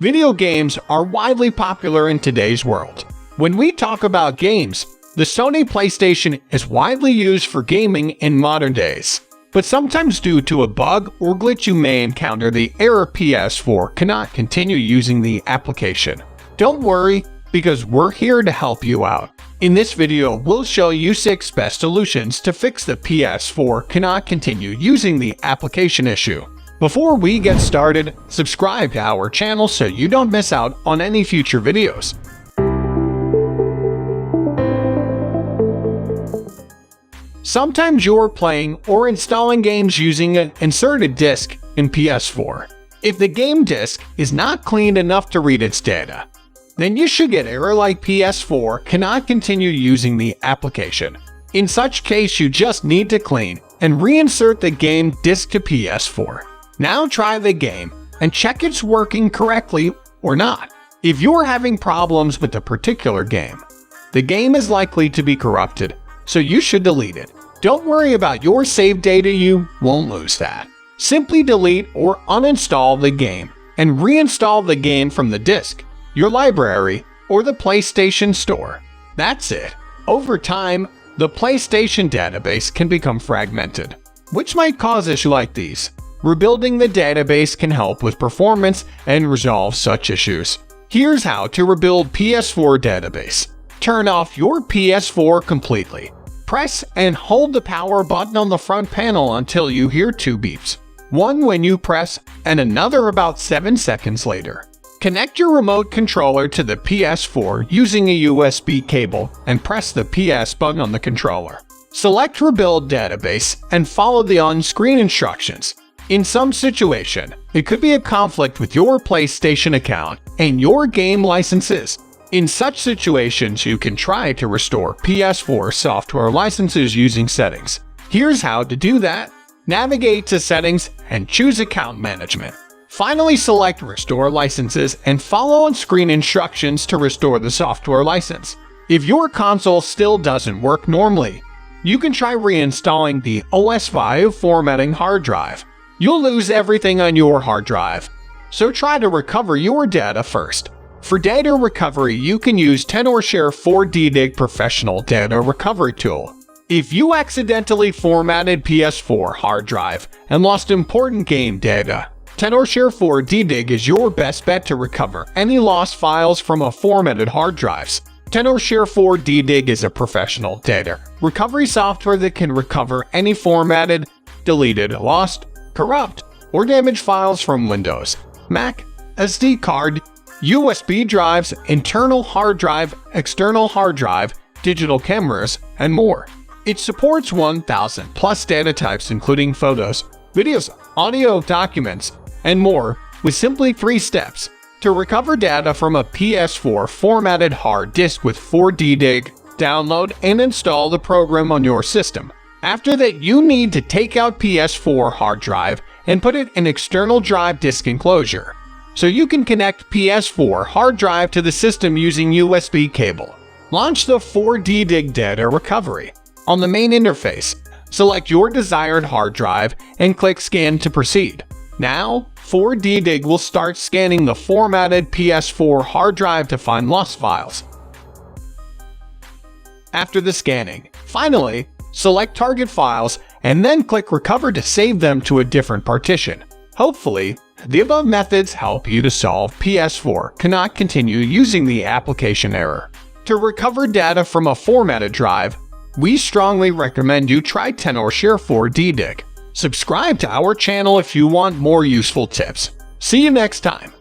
Video games are widely popular in today's world. When we talk about games, the Sony PlayStation is widely used for gaming in modern days. But sometimes due to a bug or glitch you may encounter the error PS4 cannot continue using the application. Don't worry, because we're here to help you out. In this video, we'll show you 6 best solutions to fix the PS4 cannot continue using the application issue. Before we get started, subscribe to our channel so you don't miss out on any future videos. Sometimes you're playing or installing games using an inserted disk in PS4. If the game disk is not cleaned enough to read its data, then you should get error like PS4 cannot continue using the application. In such case, you just need to clean and reinsert the game disk to PS4. Now try the game and check it's working correctly or not. If you're having problems with a particular game, the game is likely to be corrupted, so you should delete it. Don't worry about your saved data, you won't lose that. Simply delete or uninstall the game and reinstall the game from the disk, your library, or the PlayStation Store. That's it. Over time, the PlayStation database can become fragmented, which might cause issues like these. Rebuilding the database can help with performance and resolve such issues. Here's how to rebuild PS4 database. Turn off your PS4 completely. Press and hold the power button on the front panel until you hear 2 beeps. One when you press and another about 7 seconds later. Connect your remote controller to the PS4 using a USB cable and press the PS button on the controller. Select Rebuild Database and follow the on-screen instructions. In some situation, it could be a conflict with your PlayStation account and your game licenses. In such situations, you can try to restore PS4 software licenses using settings. Here's how to do that. Navigate to Settings and choose Account Management. Finally, select Restore Licenses and follow on-screen instructions to restore the software license. If your console still doesn't work normally, you can try reinstalling the OS5 formatting hard drive. You'll lose everything on your hard drive, so try to recover your data first. For data recovery, you can use Tenorshare 4DDiG Professional Data Recovery Tool. If you accidentally formatted PS4 hard drive and lost important game data, Tenorshare 4DDiG is your best bet to recover any lost files from a formatted hard drives. Tenorshare 4DDiG is a professional data recovery software that can recover any formatted, deleted, lost, corrupt, or damaged files from Windows, Mac, SD card, USB drives, internal hard drive, external hard drive, digital cameras, and more. It supports 1,000 plus data types including photos, videos, audio, documents, and more with simply 3 steps. To recover data from a PS4 formatted hard disk with 4DDiG, download and install the program on your system. After that, you need to take out PS4 hard drive and put it in external drive disk enclosure, so you can connect PS4 hard drive to the system using USB cable. Launch the 4DDiG data recovery. On the main interface, select your desired hard drive and click Scan to proceed. Now, 4DDiG will start scanning the formatted PS4 hard drive to find lost files. After the scanning, finally, select target files and then click Recover to save them to a different partition. Hopefully, the above methods help you to solve PS4 cannot continue using the application error. To recover data from a formatted drive, we strongly recommend you try Tenorshare 4DDiG. Subscribe to our channel if you want more useful tips. See you next time.